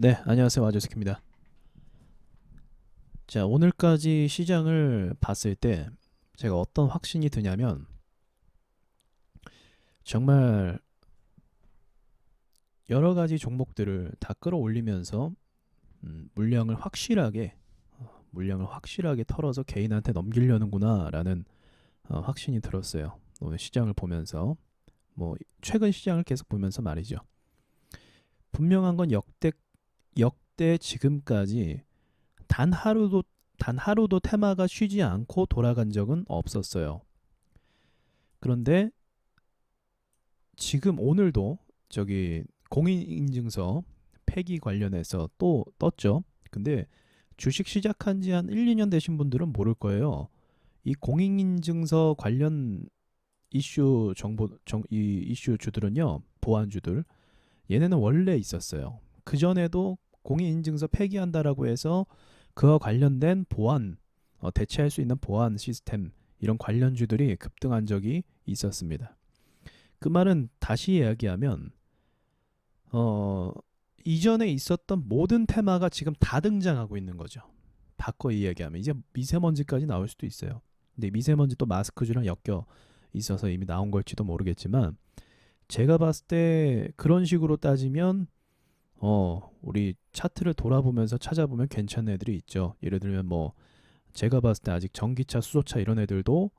네, 안녕하세요. 와주스키입니다. 자, 오늘까지 시장을 봤을 때 제가 어떤 확신이 드냐면 정말 여러 가지 종목들을 다 끌어올리면서 물량을 확실하게 털어서 개인한테 넘기려는구나라는 확신이 들었어요. 오늘 시장을 보면서 뭐 최근 시장을 계속 보면서 말이죠. 분명한 건 역대 지금까지 단 하루도 테마가 쉬지 않고 돌아간 적은 없었어요. 그런데 지금 오늘도 저기 공인인증서 폐기 관련해서 또 떴죠. 근데 주식 시작한 지 한 1, 2년 되신 분들은 모를 거예요. 이 공인인증서 관련 이 이슈주들은요, 보안주들, 얘네는 원래 있었어요. 그전에도 공인인증서 폐기한다라고 해서 그와 관련된 보안, 대체할 수 있는 보안 시스템, 이런 관련주들이 급등한 적이 있었습니다. 그 말은 다시 이야기하면 이전에 있었던 모든 테마가 지금 다 등장하고 있는 거죠. 바꿔 이야기하면 이제 미세먼지까지 나올 수도 있어요. 근데 미세먼지 또 마스크주랑 엮여 있어서 이미 나온 걸지도 모르겠지만, 제가 봤을 때 그런 식으로 따지면 우리 차트를 돌아보면서 찾아보면 괜찮은 애들이 있죠. 예를 들면 뭐 제가 봤을 때 아직 전기차, 수소차 이런 애들도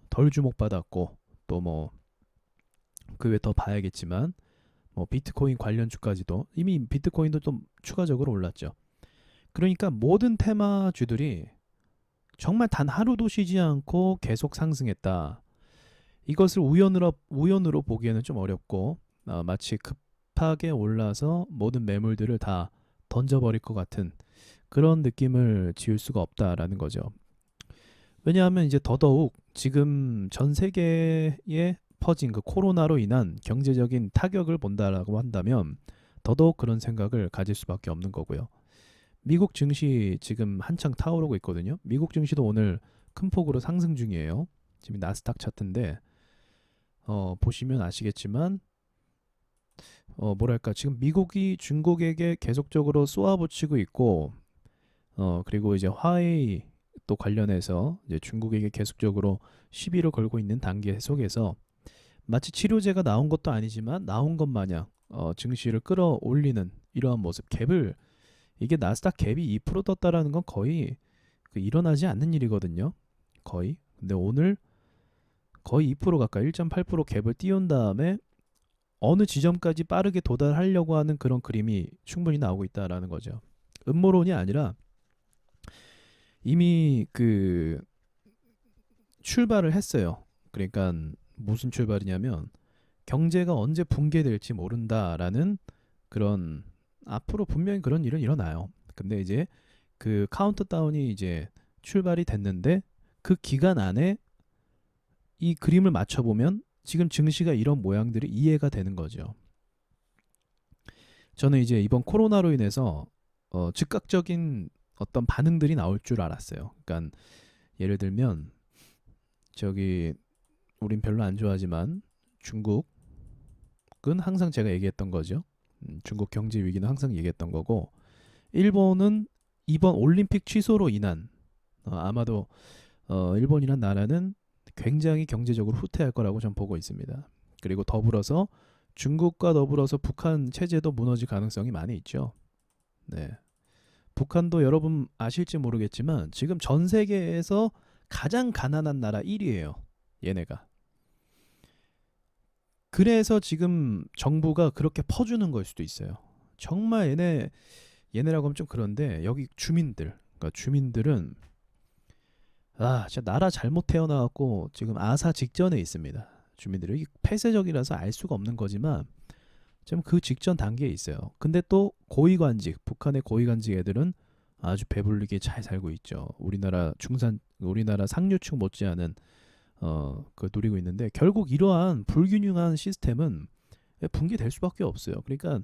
덜 주목받았고, 또 뭐 그 외에 더 봐야겠지만 뭐 비트코인 관련주까지도 이미 비트코인도 좀 추가적으로 올랐죠. 그러니까 모든 테마주들이 정말 단 하루도 쉬지 않고 계속 상승했다. 이것을 우연으로 보기에는 좀 어렵고, 마치 급하게 올라서 모든 매물들을 다 던져버릴 것 같은 그런 느낌을 지울 수가 없다라는 거죠. 왜냐하면 이제 더더욱 지금 전 세계에 퍼진 그 코로나로 인한 경제적인 타격을 본다라고 한다면 더더욱 그런 생각을 가질 수밖에 없는 거고요. 미국 증시 지금 한창 타오르고 있거든요. 미국 증시도 오늘 큰 폭으로 상승 중이에요. 지금 나스닥 차트인데 보시면 아시겠지만 뭐랄까, 지금 미국이 중국에게 계속적으로 쏘아붙이고 있고, 그리고 이제 화웨이 또 관련해서 이제 중국에게 계속적으로 시비를 걸고 있는 단계 속에서 마치 치료제가 나온 것도 아니지만 나온 것 마냥 증시를 끌어올리는 이러한 모습, 갭을, 이게 나스닥 갭이 2% 떴다라는 건 거의 일어나지 않는 일이거든요. 거의. 근데 오늘 거의 2% 가까이 1.8% 갭을 띄운 다음에 어느 지점까지 빠르게 도달하려고 하는 그런 그림이 충분히 나오고 있다라는 거죠. 음모론이 아니라 이미 그 출발을 했어요. 그러니까 무슨 출발이냐면 경제가 언제 붕괴될지 모른다라는 그런, 앞으로 분명히 그런 일은 일어나요. 근데 이제 그 카운트다운이 이제 출발이 됐는데 그 기간 안에 이 그림을 맞춰보면 지금 증시가 이런 모양들이 이해가 되는 거죠. 저는 이제 이번 코로나로 인해서 즉각적인 어떤 반응들이 나올 줄 알았어요. 그러니까 예를 들면 저기 우린 별로 안 좋아하지만 중국은 항상 제가 얘기했던 거죠. 중국 경제 위기는 항상 얘기했던 거고, 일본은 이번 올림픽 취소로 인한 아마도 일본이란 나라는 굉장히 경제적으로 후퇴할 거라고 전 보고 있습니다. 그리고 더불어서 중국과 더불어서 북한 체제도 무너질 가능성이 많이 있죠. 네. 북한도 여러분 아실지 모르겠지만 지금 전 세계에서 가장 가난한 나라 1위예요. 얘네가. 그래서 지금 정부가 그렇게 퍼주는 걸 수도 있어요. 정말 얘네라고 하면 좀 그런데 여기 그러니까 주민들은 진짜 나라 잘못 태어나갖고 지금 아사 직전에 있습니다. 주민들이 폐쇄적이라서 알 수가 없는 거지만 지금 그 직전 단계에 있어요. 근데 또 고위관직, 북한의 고위관직 애들은 아주 배불리게 잘 살고 있죠. 우리나라 상류층 못지않은 그 누리고 있는데, 결국 이러한 불균형한 시스템은 붕괴될 수밖에 없어요. 그러니까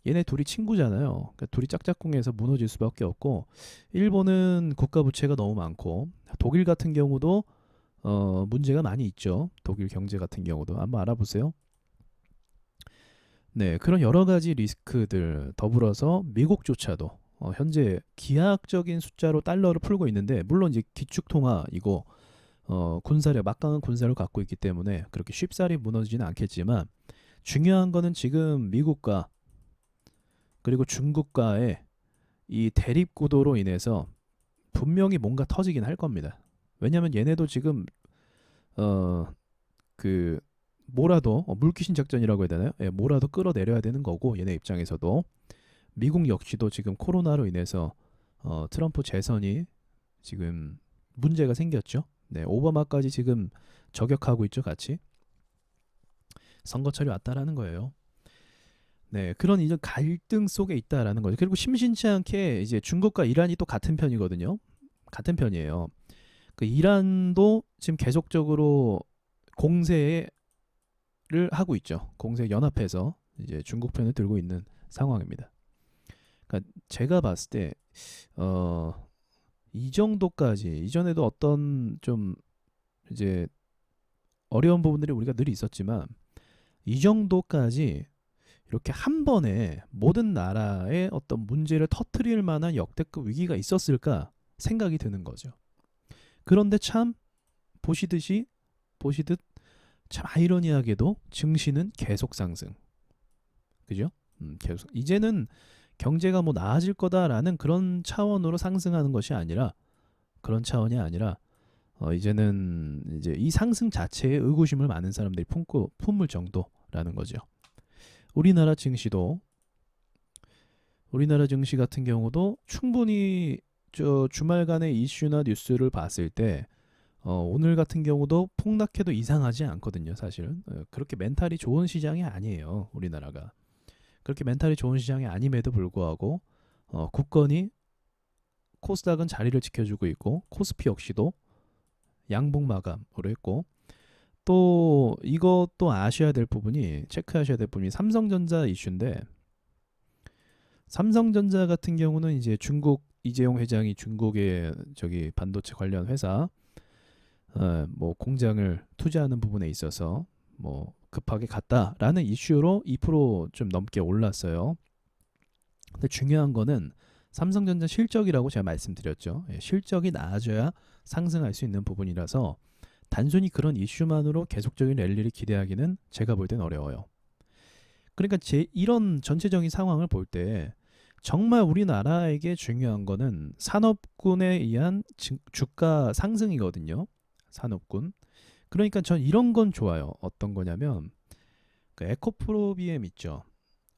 얘네 둘이 친구잖아요. 그러니까 둘이 짝짝꿍해서 무너질 수밖에 없고, 일본은 국가 부채가 너무 많고, 독일 같은 경우도 문제가 많이 있죠. 독일 경제 같은 경우도 한번 알아보세요. 네, 그런 여러 가지 리스크들 더불어서 미국조차도 현재 기하학적인 숫자로 달러를 풀고 있는데, 물론 이제 기축통화 이거 군사력 막강한 군사를 갖고 있기 때문에 그렇게 쉽사리 무너지지는 않겠지만, 중요한 거는 지금 미국과 그리고 중국과의 이 대립 구도로 인해서 분명히 뭔가 터지긴 할 겁니다. 왜냐하면 얘네도 지금 그 뭐라도 물귀신 작전이라고 해야 되나요? 예, 뭐라도 끌어내려야 되는 거고, 얘네 입장에서도 미국 역시도 지금 코로나로 인해서 트럼프 재선이 지금 문제가 생겼죠. 네, 오바마까지 지금 저격하고 있죠, 같이. 선거철이 왔다라는 거예요. 네, 그런 이제 갈등 속에 있다라는 거죠. 그리고 심심치 않게 이제 중국과 이란이 또 같은 편이거든요. 같은 편이에요. 그 이란도 지금 계속적으로 공세를 하고 있죠. 공세 연합해서 이제 중국 편을 들고 있는 상황입니다. 그러니까 제가 봤을 때 이 정도까지, 이전에도 어떤 좀 이제 어려운 부분들이 우리가 늘 있었지만, 이 정도까지 이렇게 한 번에 모든 나라의 어떤 문제를 터뜨릴 만한 역대급 위기가 있었을까 생각이 드는 거죠. 그런데 참 보시듯 참 아이러니하게도 증시는 계속 상승. 그죠? 계속. 이제는 경제가 뭐 나아질 거다라는 그런 차원으로 상승하는 것이 아니라, 그런 차원이 아니라 이제는 이제 이 상승 자체에 의구심을 많은 사람들이 품을 정도라는 거죠. 우리나라 증시 같은 경우도 충분히 저 주말간의 이슈나 뉴스를 봤을 때 오늘 같은 경우도 폭락해도 이상하지 않거든요, 사실은. 그렇게 멘탈이 좋은 시장이 아니에요, 우리나라가. 그렇게 멘탈이 좋은 시장이 아님에도 불구하고 굳건히 코스닥은 자리를 지켜주고 있고, 코스피 역시도 양봉 마감으로 했고, 또 이것도 아셔야 될 부분이, 체크하셔야 될 부분이 삼성전자 이슈인데, 삼성전자 같은 경우는 이제 중국 이재용 회장이 중국의 저기 반도체 관련 회사 뭐 공장을 투자하는 부분에 있어서 뭐 급하게 갔다라는 이슈로 2%좀 넘게 올랐어요. 근데 중요한 거는 삼성전자 실적이라고 제가 말씀드렸죠. 실적이 나아져야 상승할 수 있는 부분이라서 단순히 그런 이슈만으로 계속적인 랠리를 기대하기는 제가 볼 땐 어려워요. 그러니까 이런 전체적인 상황을 볼 때 정말 우리나라에게 중요한 거는 산업군에 의한 주가 상승이거든요. 산업군. 그러니까 전 이런 건 좋아요. 어떤 거냐면 그 에코프로비엠 있죠.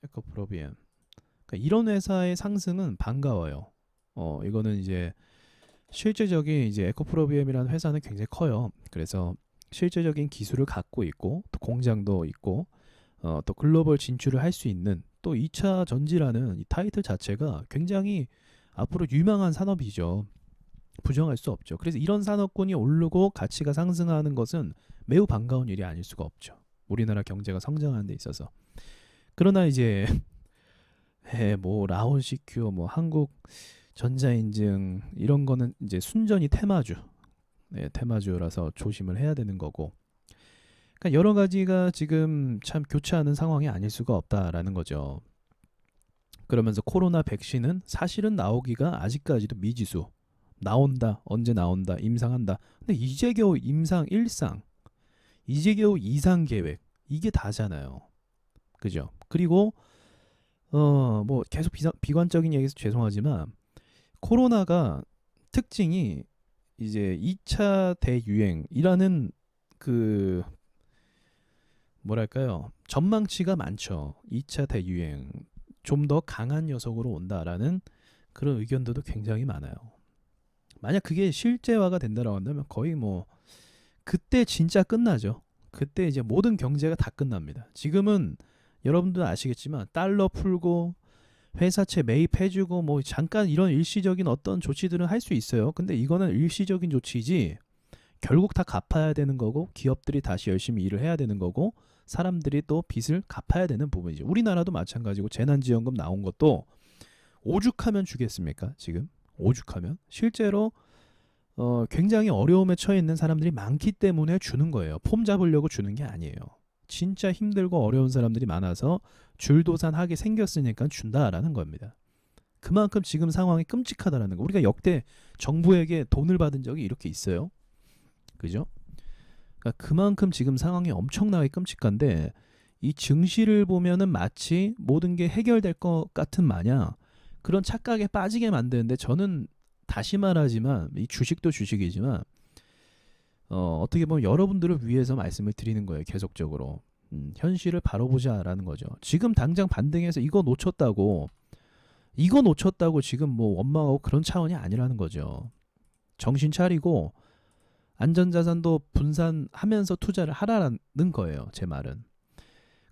에코프로비엠. 그러니까 이런 회사의 상승은 반가워요. 이거는 이제 실제적인 이제 에코프로비엠이라는 회사는 굉장히 커요. 그래서 실제적인 기술을 갖고 있고, 또 공장도 있고, 또 글로벌 진출을 할 수 있는, 또 2차 전지라는 이 타이틀 자체가 굉장히 앞으로 유망한 산업이죠. 부정할 수 없죠. 그래서 이런 산업군이 오르고 가치가 상승하는 것은 매우 반가운 일이 아닐 수가 없죠. 우리나라 경제가 성장하는 데 있어서. 그러나 이제 뭐 라온 CQ, 뭐 한국 전자인증 이런 거는 이제 순전히 테마주. 네, 테마주라서 조심을 해야 되는 거고. 그러니까 여러 가지가 지금 참 교차하는 상황이 아닐 수가 없다라는 거죠. 그러면서 코로나 백신은 사실은 나오기가 아직까지도 미지수. 나온다, 언제 나온다, 임상한다. 근데 이제 겨우 임상 1상, 이제 겨우 2상 계획, 이게 다잖아요. 그죠? 그리고 뭐 계속 비관적인 얘기해서 죄송하지만, 코로나가 특징이 이제 2차 대유행이라는 그 뭐랄까요, 전망치가 많죠. 2차 대유행 좀 더 강한 녀석으로 온다라는 그런 의견들도 굉장히 많아요. 만약 그게 실제화가 된다라고 한다면 거의 뭐 그때 진짜 끝나죠. 그때 이제 모든 경제가 다 끝납니다. 지금은 여러분들 아시겠지만 달러 풀고 회사채 매입해주고 뭐 잠깐 이런 일시적인 어떤 조치들은 할 수 있어요. 근데 이거는 일시적인 조치지 결국 다 갚아야 되는 거고, 기업들이 다시 열심히 일을 해야 되는 거고, 사람들이 또 빚을 갚아야 되는 부분이죠. 우리나라도 마찬가지고, 재난지원금 나온 것도 오죽하면 주겠습니까? 지금 오죽하면 실제로 굉장히 어려움에 처해 있는 사람들이 많기 때문에 주는 거예요. 폼 잡으려고 주는 게 아니에요. 진짜 힘들고 어려운 사람들이 많아서 줄도산하게 생겼으니까 준다라는 겁니다. 그만큼 지금 상황이 끔찍하다라는 거. 우리가 역대 정부에게 돈을 받은 적이 이렇게 있어요. 그죠? 그러니까 그만큼 지금 상황이 엄청나게 끔찍한데 이 증시를 보면은 마치 모든 게 해결될 것 같은 마냥 그런 착각에 빠지게 만드는데 저는 다시 말하지만 이 주식도 주식이지만 어떻게 보면 여러분들을 위해서 말씀을 드리는 거예요. 계속적으로. 현실을 바로 보자라는 거죠. 지금 당장 반등해서 이거 놓쳤다고 지금 뭐 원망하고 그런 차원이 아니라는 거죠. 정신 차리고 안전자산도 분산하면서 투자를 하라는 거예요. 제 말은.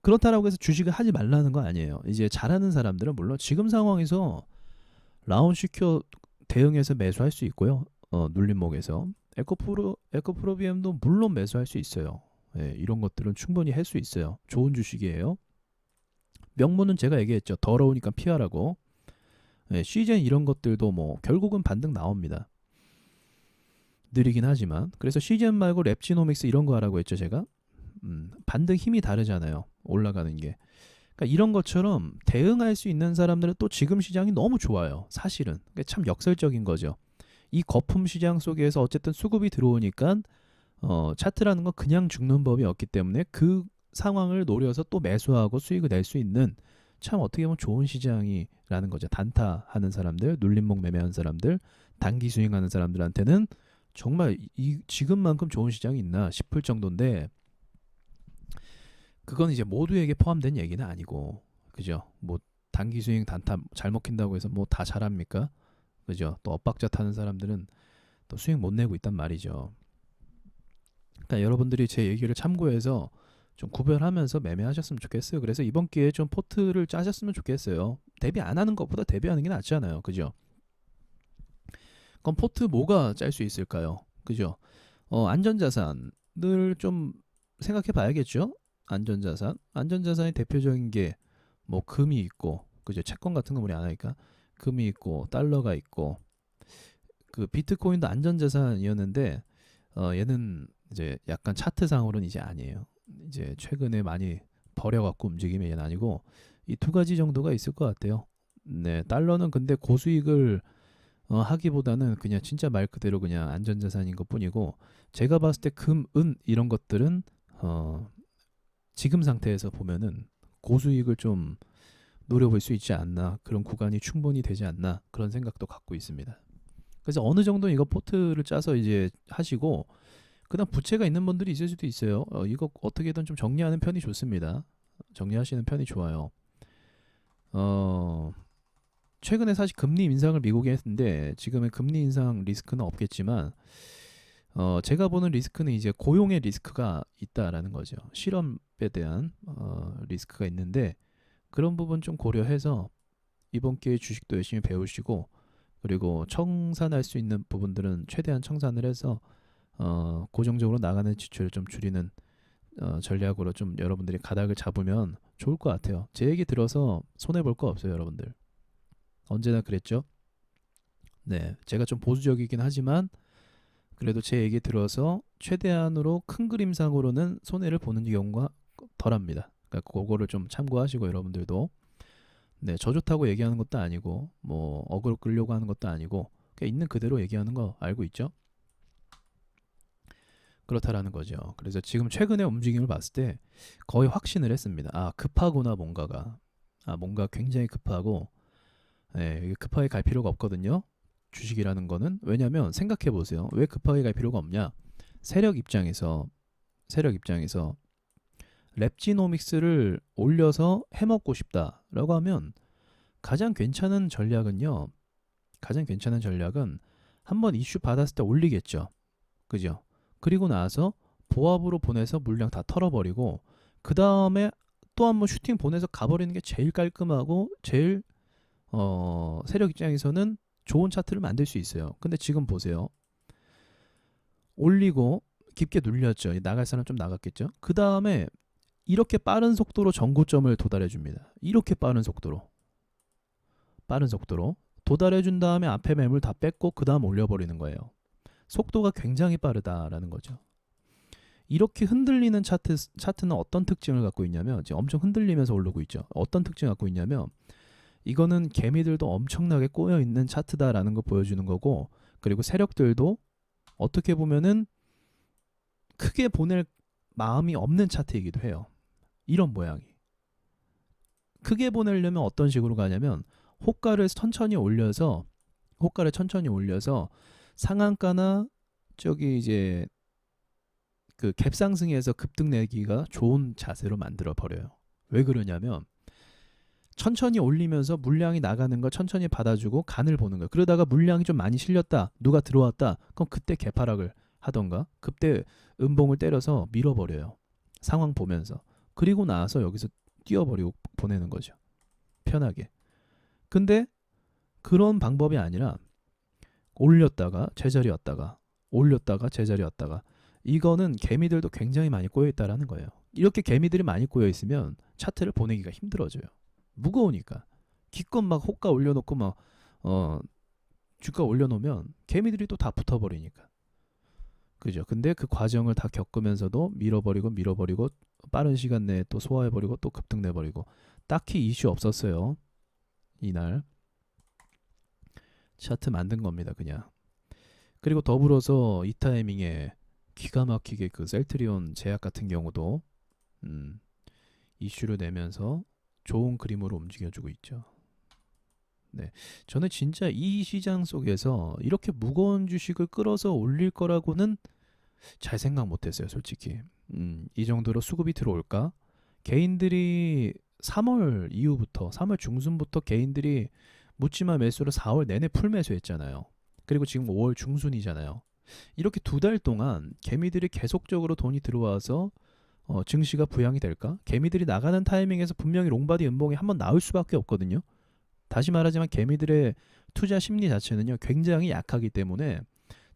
그렇다라고 해서 주식을 하지 말라는 거 아니에요. 이제 잘하는 사람들은 물론 지금 상황에서 라운시큐어 대응해서 매수할 수 있고요. 눌림목에서 에코프로비엠도 물론 매수할 수 있어요. 예, 이런 것들은 충분히 할 수 있어요. 좋은 주식이에요. 명문은 제가 얘기했죠. 더러우니까 피하라고. 예, 시젠 이런 것들도 뭐 결국은 반등 나옵니다. 느리긴 하지만. 그래서 시젠 말고 랩지노믹스 이런 거 하라고 했죠, 제가. 반등 힘이 다르잖아요. 올라가는 게. 그러니까 이런 것처럼 대응할 수 있는 사람들은 또 지금 시장이 너무 좋아요. 사실은. 그러니까 참 역설적인 거죠. 이 거품 시장 속에서 어쨌든 수급이 들어오니까 차트라는 건 그냥 죽는 법이 없기 때문에 그 상황을 노려서 또 매수하고 수익을 낼 수 있는 참 어떻게 보면 좋은 시장이라는 거죠. 단타하는 사람들, 눌림목 매매하는 사람들, 단기 수익하는 사람들한테는 정말 지금만큼 좋은 시장이 있나 싶을 정도인데 그건 이제 모두에게 포함된 얘기는 아니고, 그죠? 뭐 단기 수익 단타 잘 먹힌다고 해서 뭐 다 잘합니까? 그죠? 또 엇박자 타는 사람들은 또 수익 못 내고 있단 말이죠. 그러니까 여러분들이 제 얘기를 참고해서 좀 구별하면서 매매하셨으면 좋겠어요. 그래서 이번 기회에 좀 포트를 짜셨으면 좋겠어요. 대비 안 하는 것보다 대비하는 게 낫잖아요. 그죠? 그럼 포트 뭐가 짤 수 있을까요? 그죠? 안전자산을 좀 생각해 봐야겠죠? 안전자산의 대표적인 게 뭐 금이 있고, 그죠? 채권 같은 거 우리 안 하니까 금이 있고 달러가 있고 그 비트코인도 안전자산이었는데 얘는 이제 약간 차트상으로는 이제 아니에요. 이제 최근에 많이 버려갖고 움직임이 얘는 아니고 이 두 가지 정도가 있을 것 같아요. 네, 달러는 근데 고수익을 하기보다는 그냥 진짜 말 그대로 그냥 안전자산인 것뿐이고 제가 봤을 때 금, 은 이런 것들은 지금 상태에서 보면은 고수익을 좀 노려볼 수 있지 않나 그런 구간이 충분히 되지 않나 그런 생각도 갖고 있습니다. 그래서 어느 정도 이거 포트를 짜서 이제 하시고 그다음 부채가 있는 분들이 있을 수도 있어요. 이거 어떻게든 좀 정리하는 편이 좋습니다. 정리하시는 편이 좋아요. 최근에 사실 금리 인상을 미국이 했는데 지금의 금리 인상 리스크는 없겠지만 제가 보는 리스크는 이제 고용의 리스크가 있다라는 거죠. 실업에 대한 리스크가 있는데 그런 부분 좀 고려해서 이번 기회에 주식도 열심히 배우시고 그리고 청산할 수 있는 부분들은 최대한 청산을 해서 고정적으로 나가는 지출을 좀 줄이는 전략으로 좀 여러분들이 가닥을 잡으면 좋을 것 같아요. 제 얘기 들어서 손해볼 거 없어요, 여러분들. 언제나 그랬죠. 네, 제가 좀 보수적이긴 하지만 그래도 제 얘기 들어서 최대한으로 큰 그림상으로는 손해를 보는 경우가 덜합니다. 그러니까 그거를 좀 참고하시고 여러분들도 네, 저 좋다고 얘기하는 것도 아니고 뭐 어그로 끌려고 하는 것도 아니고 그냥 있는 그대로 얘기하는 거 알고 있죠? 그렇다라는 거죠. 그래서 지금 최근의 움직임을 봤을 때 거의 확신을 했습니다. 아, 급하구나 뭔가가. 뭔가 굉장히 급하고 네, 급하게 갈 필요가 없거든요. 주식이라는 거는 왜냐하면 생각해 보세요. 왜 급하게 갈 필요가 없냐? 세력 입장에서 랩지노믹스를 올려서 해먹고 싶다라고 하면 가장 괜찮은 전략은 한번 이슈 받았을 때 올리겠죠. 그죠? 그리고 나서 보합으로 보내서 물량 다 털어버리고 그 다음에 또 한번 슈팅 보내서 가버리는 게 제일 깔끔하고 제일 세력 입장에서는 좋은 차트를 만들 수 있어요. 근데 지금 보세요. 올리고 깊게 눌렸죠. 나갈 사람 좀 나갔겠죠. 그 다음에 이렇게 빠른 속도로 전고점을 도달해 줍니다. 이렇게 빠른 속도로 도달해 준 다음에 앞에 매물 다 뺐고 그 다음 올려버리는 거예요. 속도가 굉장히 빠르다라는 거죠. 이렇게 흔들리는 차트는 어떤 특징을 갖고 있냐면 지금 엄청 흔들리면서 오르고 있죠. 어떤 특징을 갖고 있냐면 이거는 개미들도 엄청나게 꼬여 있는 차트다라는 거 보여주는 거고, 그리고 세력들도 어떻게 보면은 크게 보낼 마음이 없는 차트이기도 해요. 이런 모양이. 크게 보내려면 어떤 식으로 가냐면 호가를 천천히 올려서 상한가나 저기 이제 그 갭상승에서 급등 내기가 좋은 자세로 만들어 버려요. 왜 그러냐면 천천히 올리면서 물량이 나가는 걸 천천히 받아주고 간을 보는 거예요. 그러다가 물량이 좀 많이 실렸다, 누가 들어왔다, 그럼 그때 개파락을 하던가 그때 음봉을 때려서 밀어버려요. 상황 보면서. 그리고 나서 여기서 뛰어버리고 보내는 거죠. 편하게. 근데 그런 방법이 아니라 올렸다가 제자리 왔다가 올렸다가 제자리 왔다가, 이거는 개미들도 굉장히 많이 꼬여있다라는 거예요. 이렇게 개미들이 많이 꼬여있으면 차트를 보내기가 힘들어져요. 무거우니까. 기껏 막 호가 올려놓고 막 주가 올려놓으면 개미들이 또 다 붙어버리니까. 그죠? 근데 그 과정을 다 겪으면서도 밀어버리고 빠른 시간 내에 또 소화해버리고 또 급등내버리고, 딱히 이슈 없었어요. 이날 차트 만든 겁니다, 그냥. 그리고 더불어서 이 타이밍에 기가 막히게 그 셀트리온 제약 같은 경우도 이슈를 내면서 좋은 그림으로 움직여주고 있죠. 네, 저는 진짜 이 시장 속에서 이렇게 무거운 주식을 끌어서 올릴 거라고는 잘 생각 못했어요, 솔직히. 이 정도로 수급이 들어올까? 개인들이 3월 이후부터 3월 중순부터 개인들이 묻지마 매수로 4월 내내 풀 매수했잖아요. 그리고 지금 5월 중순이잖아요. 이렇게 2달 동안 개미들이 계속적으로 돈이 들어와서 증시가 부양이 될까? 개미들이 나가는 타이밍에서 분명히 롱바디 음봉이 한번 나올 수밖에 없거든요. 다시 말하지만 개미들의 투자 심리 자체는요 굉장히 약하기 때문에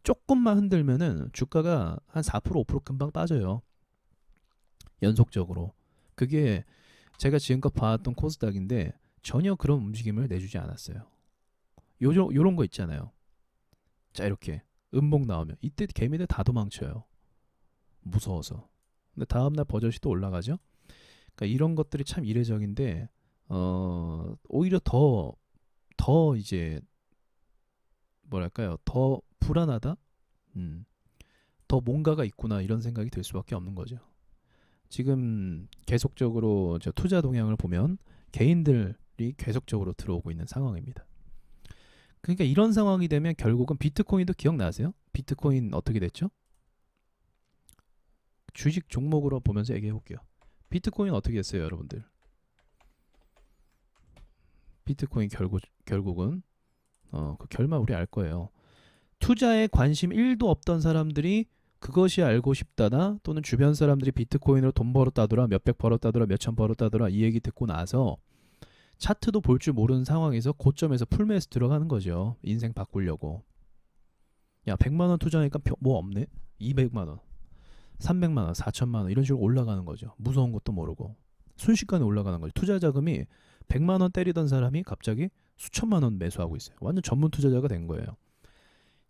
조금만 흔들면은 주가가 한 4% 5% 금방 빠져요. 연속적으로. 그게 제가 지금껏 봐왔던 코스닥인데 전혀 그런 움직임을 내주지 않았어요. 요런 거 있잖아요. 자, 이렇게 음봉 나오면 이때 개미들 다 도망쳐요. 무서워서. 근데 다음날 버젓이 또 올라가죠. 그러니까 이런 것들이 참 이례적인데 오히려 더 이제 뭐랄까요, 더 불안하다, 더 뭔가가 있구나 이런 생각이 들 수밖에 없는 거죠. 지금 계속적으로 저 투자 동향을 보면 개인들이 계속적으로 들어오고 있는 상황입니다. 그러니까 이런 상황이 되면 결국은 비트코인도 기억나세요? 비트코인 어떻게 됐죠? 주식 종목으로 보면서 얘기해 볼게요. 비트코인 어떻게 됐어요, 여러분들? 비트코인 결국은 그 결말 우리 알 거예요. 투자에 관심 1도 없던 사람들이 그것이 알고 싶다나, 또는 주변 사람들이 비트코인으로 돈 벌었다더라, 몇백 벌었다더라, 몇천 벌었다더라 이 얘기 듣고 나서 차트도 볼 줄 모르는 상황에서 고점에서 풀매수 들어가는 거죠. 인생 바꾸려고. 야, 100만원 투자하니까 뭐 없네? 200만원, 300만원, 4천만원 이런 식으로 올라가는 거죠. 무서운 것도 모르고 순식간에 올라가는 거죠. 투자 자금이 100만원 때리던 사람이 갑자기 수천만원 매수하고 있어요. 완전 전문 투자자가 된 거예요.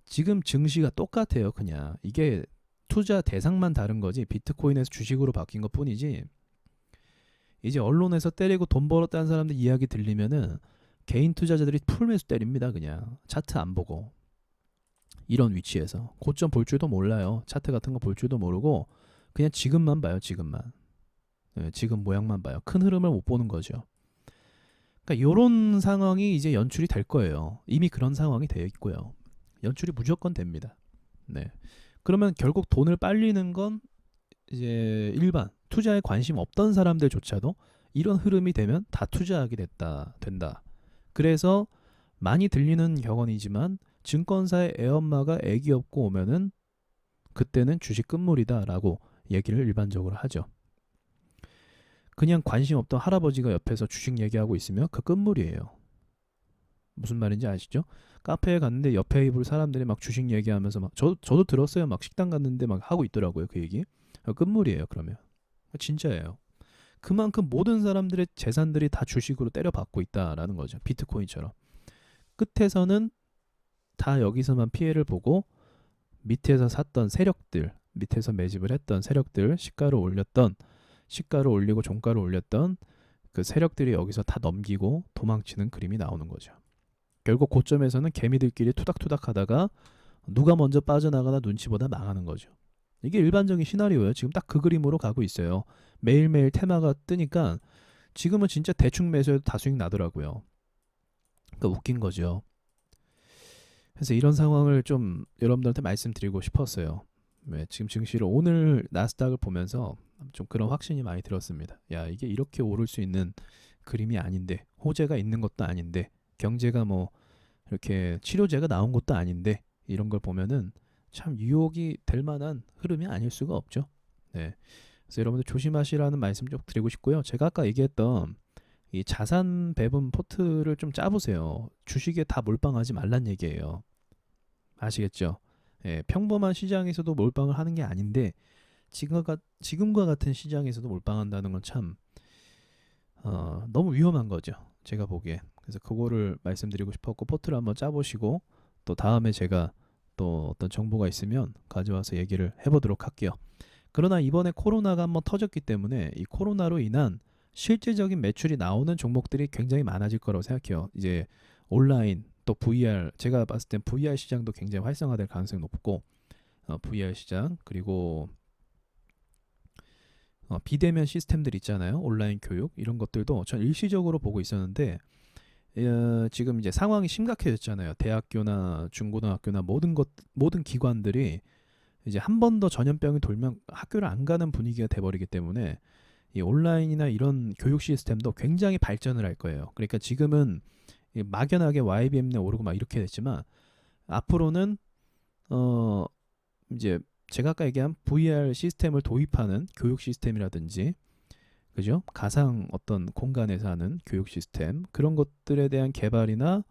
지금 증시가 똑같아요. 그냥 이게 투자 대상만 다른 거지 비트코인에서 주식으로 바뀐 것 뿐이지, 이제 언론에서 때리고 돈 벌었다는 사람들 이야기 들리면은 개인 투자자들이 풀매수 때립니다. 그냥 차트 안 보고. 이런 위치에서 고점 볼 줄도 몰라요. 차트 같은 거 볼 줄도 모르고 그냥 지금만 봐요. 지금만. 네, 지금 모양만 봐요. 큰 흐름을 못 보는 거죠. 그러니까 이런 상황이 이제 연출이 될 거예요. 이미 그런 상황이 되어 있고요. 연출이 무조건 됩니다. 네. 그러면 결국 돈을 빨리는 건 이제 일반 투자에 관심 없던 사람들조차도 이런 흐름이 되면 다 투자하게 된다. 그래서 많이 들리는 격언이지만 증권사의 애엄마가 애기 업고 오면은 그때는 주식 끝물이다라고 얘기를 일반적으로 하죠. 그냥 관심 없던 할아버지가 옆에서 주식 얘기하고 있으면 그 끝물이에요. 무슨 말인지 아시죠? 카페에 갔는데 옆에 테이블 사람들이 막 주식 얘기하면서 막 저도 들었어요. 막 식당 갔는데 막 하고 있더라고요. 그 얘기. 끝물이에요. 그러면 진짜예요. 그만큼 모든 사람들의 재산들이 다 주식으로 때려받고 있다라는 거죠. 비트코인처럼. 끝에서는 다 여기서만 피해를 보고 밑에서 샀던 세력들, 밑에서 매집을 했던 세력들, 시가를 올리고 종가를 올렸던 그 세력들이 여기서 다 넘기고 도망치는 그림이 나오는 거죠. 결국 고점에서는 개미들끼리 투닥투닥 하다가 누가 먼저 빠져나가나 눈치 보다 망하는 거죠. 이게 일반적인 시나리오예요. 지금 딱 그 그림으로 가고 있어요. 매일매일 테마가 뜨니까 지금은 진짜 대충 매수해도 다 수익 나더라고요. 그러니까 웃긴 거죠. 그래서 이런 상황을 좀 여러분들한테 말씀드리고 싶었어요. 네, 지금 증시를 오늘 나스닥을 보면서 좀 그런 확신이 많이 들었습니다. 야, 이게 이렇게 오를 수 있는 그림이 아닌데, 호재가 있는 것도 아닌데, 경제가 뭐 이렇게 치료제가 나온 것도 아닌데, 이런 걸 보면은 참 유혹이 될 만한 흐름이 아닐 수가 없죠. 네. 그래서 여러분들 조심하시라는 말씀 좀 드리고 싶고요. 제가 아까 얘기했던 이 자산 배분 포트를 좀 짜보세요. 주식에 다 몰빵하지 말란 얘기예요. 아시겠죠? 예, 평범한 시장에서도 몰빵을 하는 게 아닌데 지금과 같은 시장에서도 몰빵한다는 건 참 너무 위험한 거죠. 제가 보기에. 그래서 그거를 말씀드리고 싶었고 포트를 한번 짜보시고 또 다음에 제가 또 어떤 정보가 있으면 가져와서 얘기를 해보도록 할게요. 그러나 이번에 코로나가 한번 터졌기 때문에 이 코로나로 인한 실질적인 매출이 나오는 종목들이 굉장히 많아질 거라고 생각해요. 이제 온라인 또 VR, 제가 봤을 땐 VR 시장도 굉장히 활성화될 가능성이 높고 VR 시장 그리고 비대면 시스템들 있잖아요. 온라인 교육 이런 것들도 전 일시적으로 보고 있었는데 지금 이제 상황이 심각해졌잖아요. 대학교나 중고등학교나 모든 기관들이 이제 한 번 더 전염병이 돌면 학교를 안 가는 분위기가 돼버리기 때문에 이 온라인이나 이런 교육 시스템도 굉장히 발전을 할 거예요. 그러니까 지금은 막연하게 YBM에 오르고 막 이렇게 됐지만 앞으로는 이제 제가 아까 얘기한 VR 시스템을 도입하는 교육 시스템이라든지 그죠? 가상 어떤 공간에서 하는 교육 시스템 그런 것들에 대한 개발이나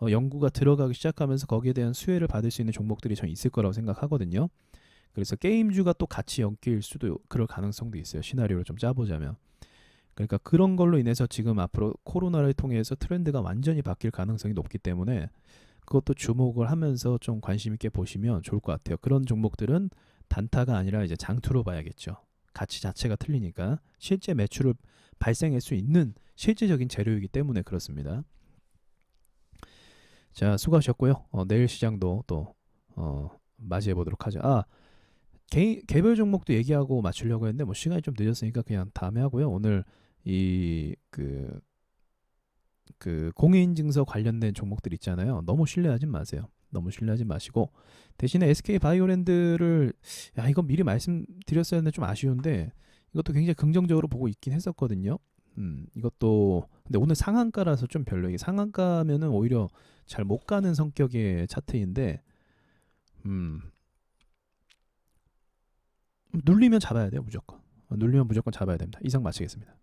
연구가 들어가기 시작하면서 거기에 대한 수혜를 받을 수 있는 종목들이 전 있을 거라고 생각하거든요. 그래서 게임주가 또 같이 엮일 수도 그럴 가능성도 있어요. 시나리오를 좀 짜보자면. 그러니까 그런 걸로 인해서 지금 앞으로 코로나를 통해서 트렌드가 완전히 바뀔 가능성이 높기 때문에 그것도 주목을 하면서 좀 관심 있게 보시면 좋을 것 같아요. 그런 종목들은 단타가 아니라 이제 장투로 봐야겠죠. 가치 자체가 틀리니까 실제 매출을 발생할 수 있는 실질적인 재료이기 때문에 그렇습니다. 자, 수고하셨고요. 내일 시장도 또 맞이해 보도록 하죠. 개별 종목도 얘기하고 맞추려고 했는데 뭐 시간이 좀 늦었으니까 그냥 다음에 하고요. 오늘 이 공인인증서 관련된 종목들 있잖아요. 너무 신뢰하지 마세요. 너무 신뢰하지 마시고 대신에 SK 바이오랜드를 이건 미리 말씀드렸어야 했는데 좀 아쉬운데 이것도 굉장히 긍정적으로 보고 있긴 했었거든요. 이것도 근데 오늘 상한가라서 좀 별로예요. 상한가면은 오히려 잘 못 가는 성격의 차트인데 눌리면 잡아야 돼요. 무조건. 눌리면 무조건 잡아야 됩니다. 이상 마치겠습니다.